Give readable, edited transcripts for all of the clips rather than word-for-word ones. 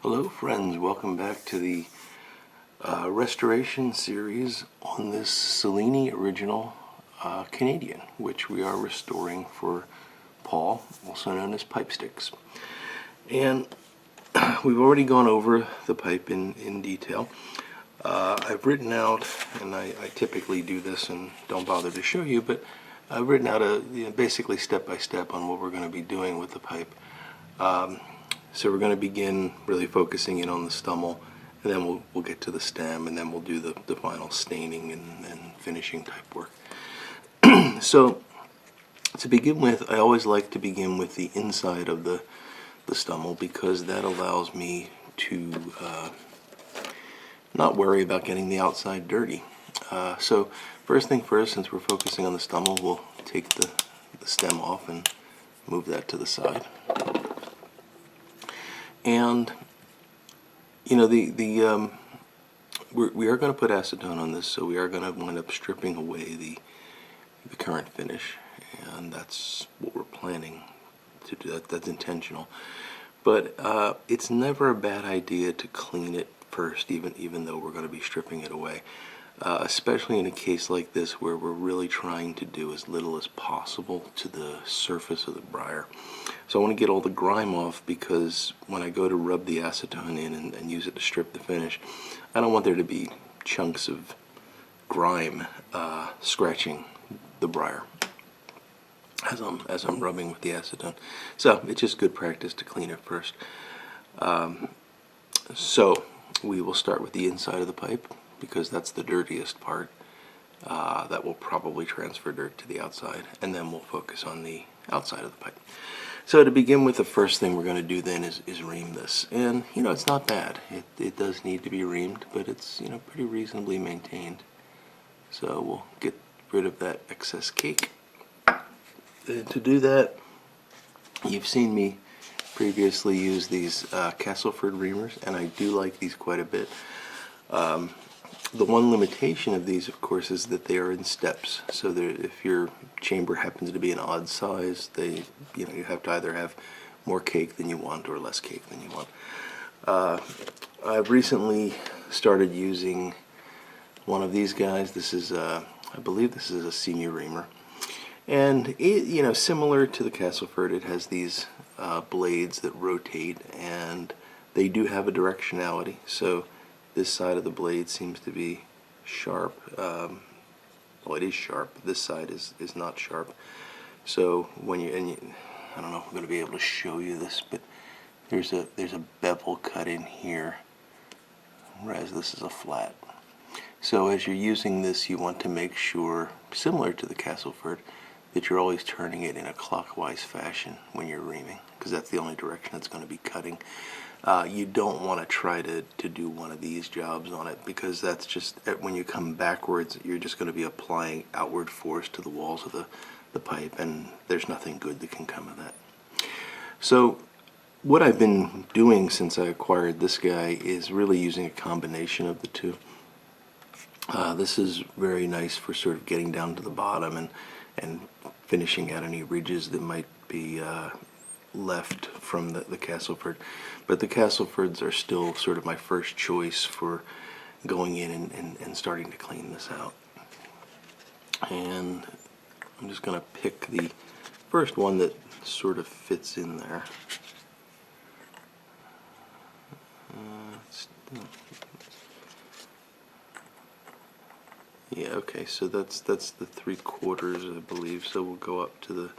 Hello friends, welcome back to the restoration series on this Cellini original Canadian, which we are restoring for Paul, also known as Pipesticks. And we've already gone over the pipe in detail. I've written out, and I typically do this and don't bother to show you, but I've written out basically step by step on what we're going to be doing with the pipe. So we're going to begin really focusing in on the stummel, and then we'll get to the stem, and then we'll do the final staining and finishing type work. So to begin with, I always like to begin with the inside of the stummel, because that allows me to not worry about getting the outside dirty. So first thing first, since we're focusing on the stummel, we'll take the stem off and move that to the side. And you know, we are going to put acetone on this, so we are going to wind up stripping away the current finish, and that's what we're planning to do. That's intentional. But it's never a bad idea to clean it first, even though we're going to be stripping it away. Especially in a case like this where we're really trying to do as little as possible to the surface of the briar. So I want to get all the grime off, because when I go to rub the acetone in and use it to strip the finish, I don't want there to be chunks of grime scratching the briar as I'm rubbing with the acetone. So it's just good practice to clean it first. So we will start with the inside of the pipe, because that's the dirtiest part. That will probably transfer dirt to the outside, and then we'll focus on the outside of the pipe. So to begin with, the first thing we're going to do then is ream this. And you know, it's not bad. It does need to be reamed, but it's, you know, pretty reasonably maintained. So we'll get rid of that excess cake. And to do that, you've seen me previously use these Castleford reamers, and I do like these quite a bit. The one limitation of these, of course, is that they are in steps. So if your chamber happens to be an odd size, you have to either have more cake than you want or less cake than you want. I've recently started using one of these guys. This is, I believe this is a senior reamer, and it, you know, similar to the Castleford, it has these blades that rotate, and they do have a directionality. So this side of the blade seems to be sharp. Well, it is sharp. This side is not sharp. So when I don't know if I'm going to be able to show you this, but there's a bevel cut in here, whereas this is a flat. So as you're using this, you want to make sure, similar to the Castleford, that you're always turning it in a clockwise fashion when you're reaming, because that's the only direction it's going to be cutting. You don't want to try to do one of these jobs on it, because that's just, when you come backwards, you're just going to be applying outward force to the walls of the pipe, and there's nothing good that can come of that. So what I've been doing since I acquired this guy is really using a combination of the two. This is very nice for sort of getting down to the bottom and finishing out any ridges that might be left from the Castleford. But the Castlefords are still sort of my first choice for going in and starting to clean this out. And I'm just going to pick the first one that sort of fits in there. Yeah, okay, so that's the 3/4, I believe. So we'll go up to the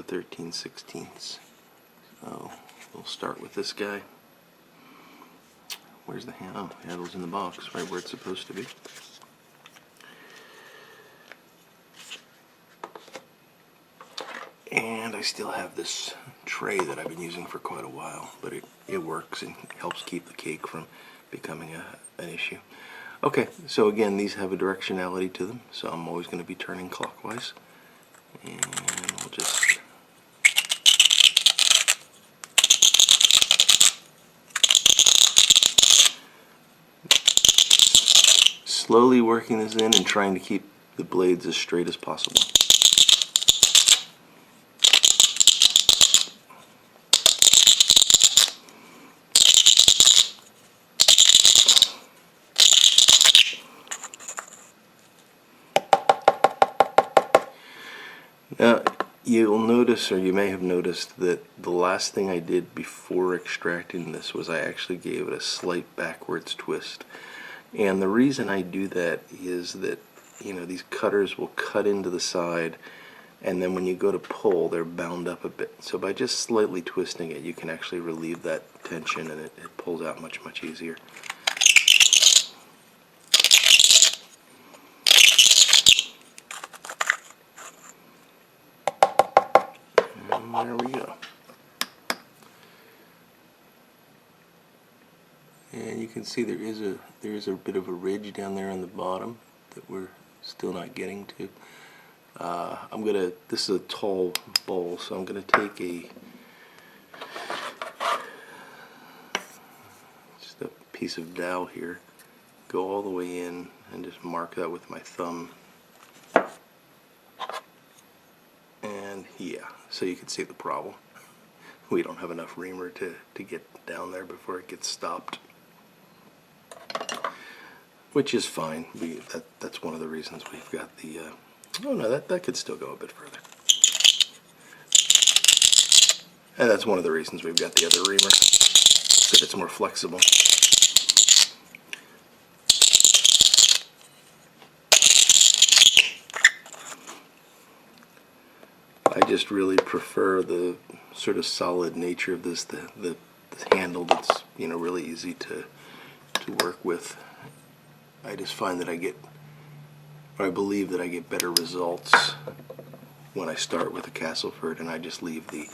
13/16. So we'll start with this guy. Where's the handle? Oh, the handle's in the box, right where it's supposed to be. And I still have this tray that I've been using for quite a while, but it works and helps keep the cake from becoming an issue. Okay, so again, these have a directionality to them, so I'm always going to be turning clockwise. And we'll just slowly working this in and trying to keep the blades as straight as possible. Now, you'll notice, or you may have noticed, that the last thing I did before extracting this was I actually gave it a slight backwards twist. And the reason I do that is that, you know, these cutters will cut into the side, and then when you go to pull, they're bound up a bit. So by just slightly twisting it, you can actually relieve that tension, and it pulls out much, much easier. And there we go. And you can see there is a bit of a ridge down there on the bottom that we're still not getting to. This is a tall bowl, so I'm gonna take just a piece of dowel here, go all the way in, and just mark that with my thumb. And yeah, so you can see the problem. We don't have enough reamer to get down there before it gets stopped. Which is fine. That's one of the reasons we've got the... oh no, that could still go a bit further. And that's one of the reasons we've got the other reamer, so that it's more flexible. I just really prefer the sort of solid nature of this, the handle that's, you know, really easy to work with. I just find that I believe that I get better results when I start with a Castleford and I just leave the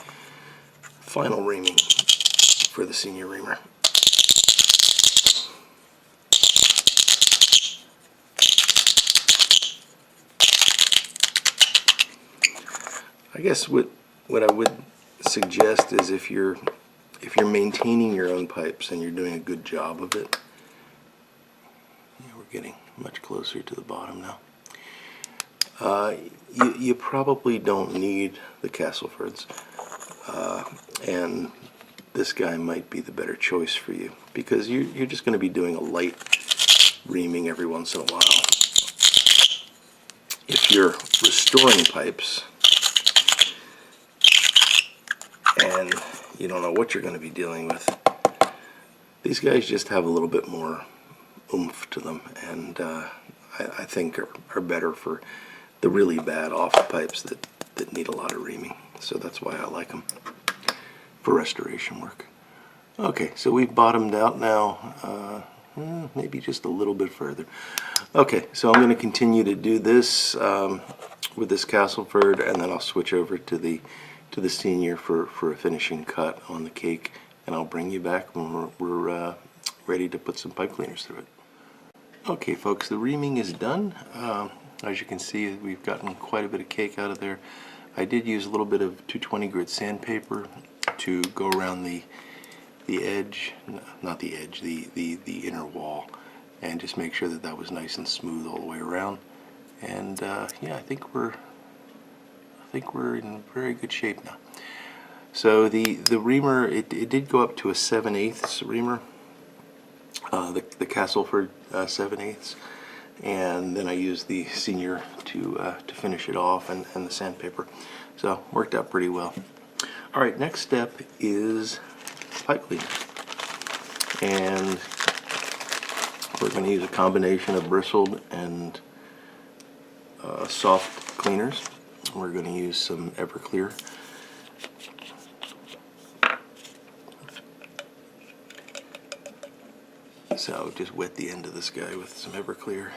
final reaming for the senior reamer. I guess what I would suggest is if you're maintaining your own pipes and you're doing a good job of it, we're getting much closer to the bottom now. You probably don't need the Castlefords, and this guy might be the better choice for you because you're just going to be doing a light reaming every once in a while. If you're restoring pipes and you don't know what you're going to be dealing with, these guys just have a little bit more oomph to them, and I think are better for the really bad off pipes that need a lot of reaming. So that's why I like them for restoration work. Okay, so we've bottomed out now, maybe just a little bit further. Okay, so I'm going to continue to do this with this Castleford, and then I'll switch over to the senior for a finishing cut on the cake, and I'll bring you back when we're ready to put some pipe cleaners through it. Okay folks, the reaming is done. As you can see, we've gotten quite a bit of cake out of there. I did use a little bit of 220 grit sandpaper to go around the edge, not the edge, the inner wall, and just make sure that was nice and smooth all the way around. And yeah, I think we're in very good shape now. So the reamer, it did go up to a 7/8 reamer, the Castleford 7/8, and then I used the senior to finish it off, and the sandpaper. So worked out pretty well. All right, next step is pipe cleaning, and we're going to use a combination of bristled and soft cleaners. We're going to use some Everclear. So just wet the end of this guy with some Everclear,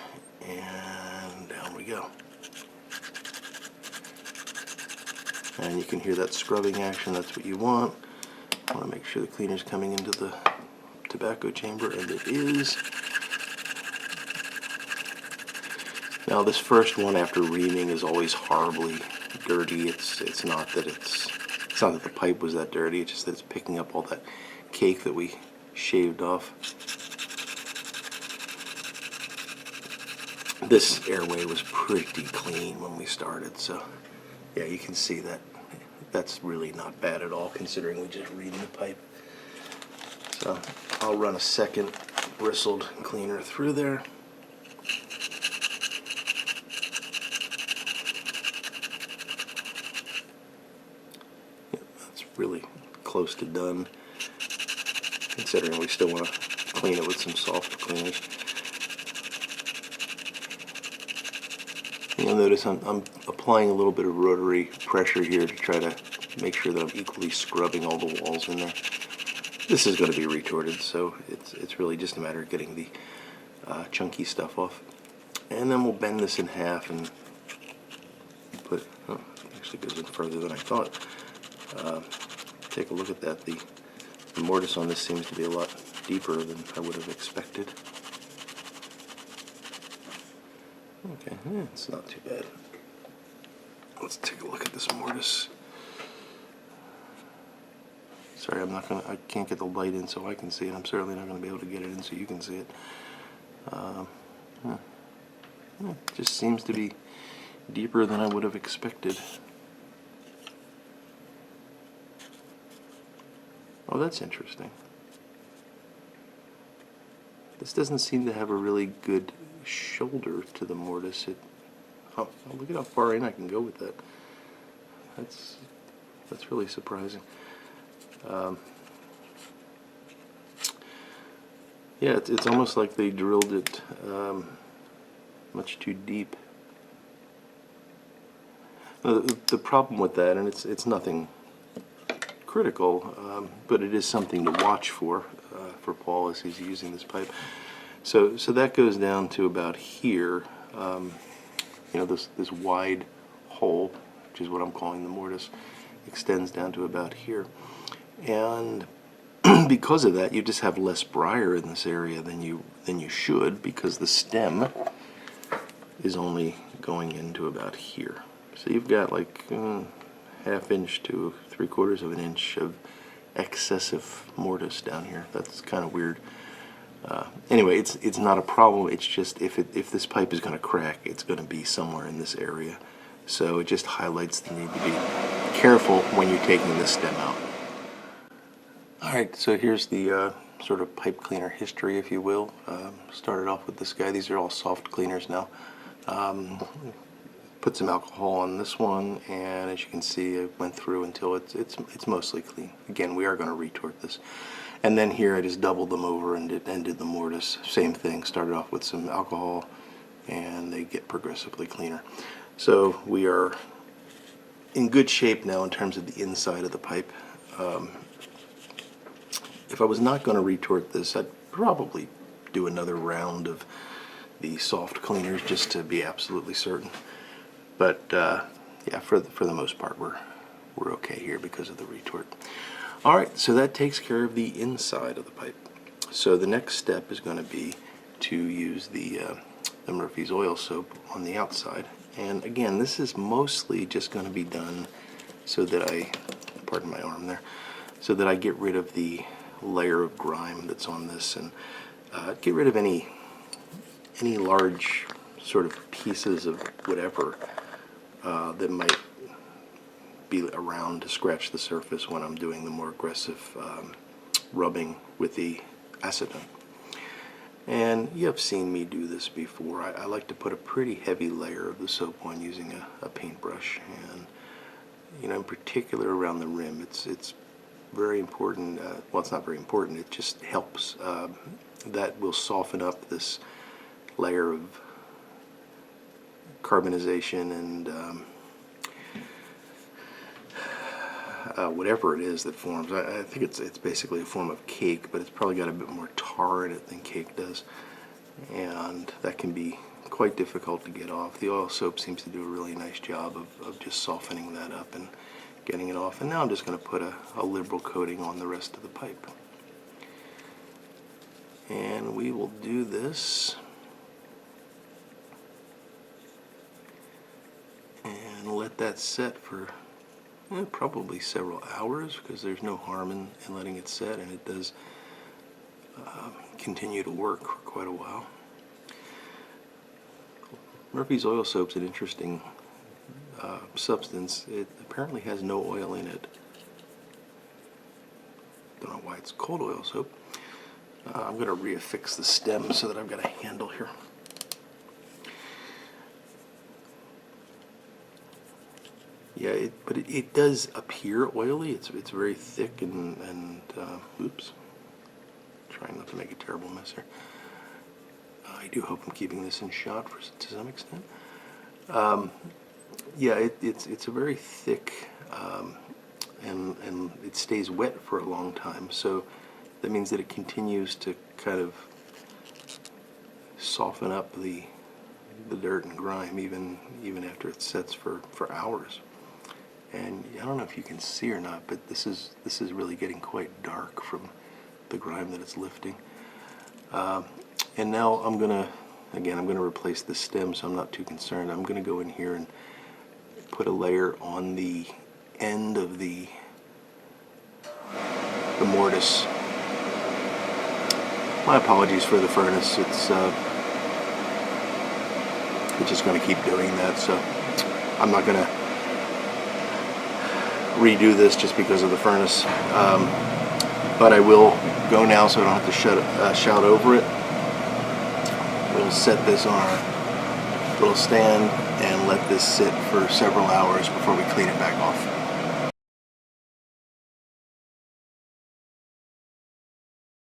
and down we go. And you can hear that scrubbing action. That's what you want. I want to make sure the cleaner's coming into the tobacco chamber, and it is. Now this first one after reaming is always horribly dirty. It's not that the pipe was that dirty. It's just that it's picking up all that cake that we shaved off. This airway was pretty clean when we started, so yeah, you can see that that's really not bad at all considering we just reamed the pipe. So I'll run a second bristled cleaner through there. really close to done, considering we still want to clean it with some soft cleaners. You'll notice I'm applying a little bit of rotary pressure here to try to make sure that I'm equally scrubbing all the walls in there. This is going to be retorted, so it's really just a matter of getting the chunky stuff off. And then we'll bend this in half and put, oh, it actually goes in further than I thought. Take a look at that. The mortise on this seems to be a lot deeper than I would have expected. Okay, yeah, it's not too bad. Let's take a look at this mortise. Sorry, I can't get the light in so I can see it. I'm certainly not going to be able to get it in so you can see it. It just seems to be deeper than I would have expected. Oh, that's interesting. This doesn't seem to have a really good shoulder to the mortise. Oh, look at how far in I can go with that. That's really surprising. Yeah, it's almost like they drilled it much too deep. The problem with that, and it's nothing critical, but it is something to watch for Paul as he's using this pipe. So that goes down to about here. This wide hole, which is what I'm calling the mortise, extends down to about here. And because of that, you just have less briar in this area than you should, because the stem is only going into about here. So you've got like ½ inch to 3/4 of an inch of excessive mortise down here. That's kind of weird. Anyway, it's not a problem. It's just if this pipe is going to crack, it's going to be somewhere in this area. So it just highlights the need to be careful when you're taking the stem out. Alright, so here's the sort of pipe cleaner history, if you will. Started off with this guy. These are all soft cleaners now. Put some alcohol on this one, and as you can see, it went through until it's mostly clean. Again, we are going to retort this. And then here I just doubled them over and did the mortise. Same thing, started off with some alcohol, and they get progressively cleaner. So we are in good shape now in terms of the inside of the pipe. If I was not going to retort this, I'd probably do another round of the soft cleaners just to be absolutely certain. But yeah, for the most part, we're okay here because of the retort. All right, so that takes care of the inside of the pipe. So the next step is going to be to use the Murphy's oil soap on the outside. And again, this is mostly just going to be done so that pardon my arm there, so that I get rid of the layer of grime that's on this, and get rid of any large sort of pieces of whatever that might be around to scratch the surface when I'm doing the more aggressive rubbing with the acetone. And you have seen me do this before. I like to put a pretty heavy layer of the soap on using a paintbrush, and in particular around the rim. It's very important. Well, it's not very important. It just helps. That will soften up this layer of carbonization and whatever it is that forms. I think it's basically a form of cake, but it's probably got a bit more tar in it than cake does, and that can be quite difficult to get off. The oil soap seems to do a really nice job of just softening that up and getting it off. And now I'm just going to put a liberal coating on the rest of the pipe. And we will do this and let that set for probably several hours, because there's no harm in letting it set, and it does continue to work for quite a while. Murphy's oil soap's an interesting substance. It apparently has no oil in it. Don't know why it's called oil soap. I'm going to reaffix the stem so that I've got a handle here. Yeah, but it does appear oily. It's very thick and oops, trying not to make a terrible mess here. I do hope I'm keeping this in shot to some extent. Yeah, it's a very thick, and it stays wet for a long time. So that means that it continues to kind of soften up the dirt and grime even after it sets for hours. And I don't know if you can see or not, but this is really getting quite dark from the grime that it's lifting. And now I'm gonna replace the stem, so I'm not too concerned. I'm gonna go in here and put a layer on the end of the mortise. My apologies for the furnace. It's just going to keep doing that, so I'm not going to redo this just because of the furnace. But I will go now so I don't have to shout over it. We'll set this on our little stand and let this sit for several hours before we clean it back off.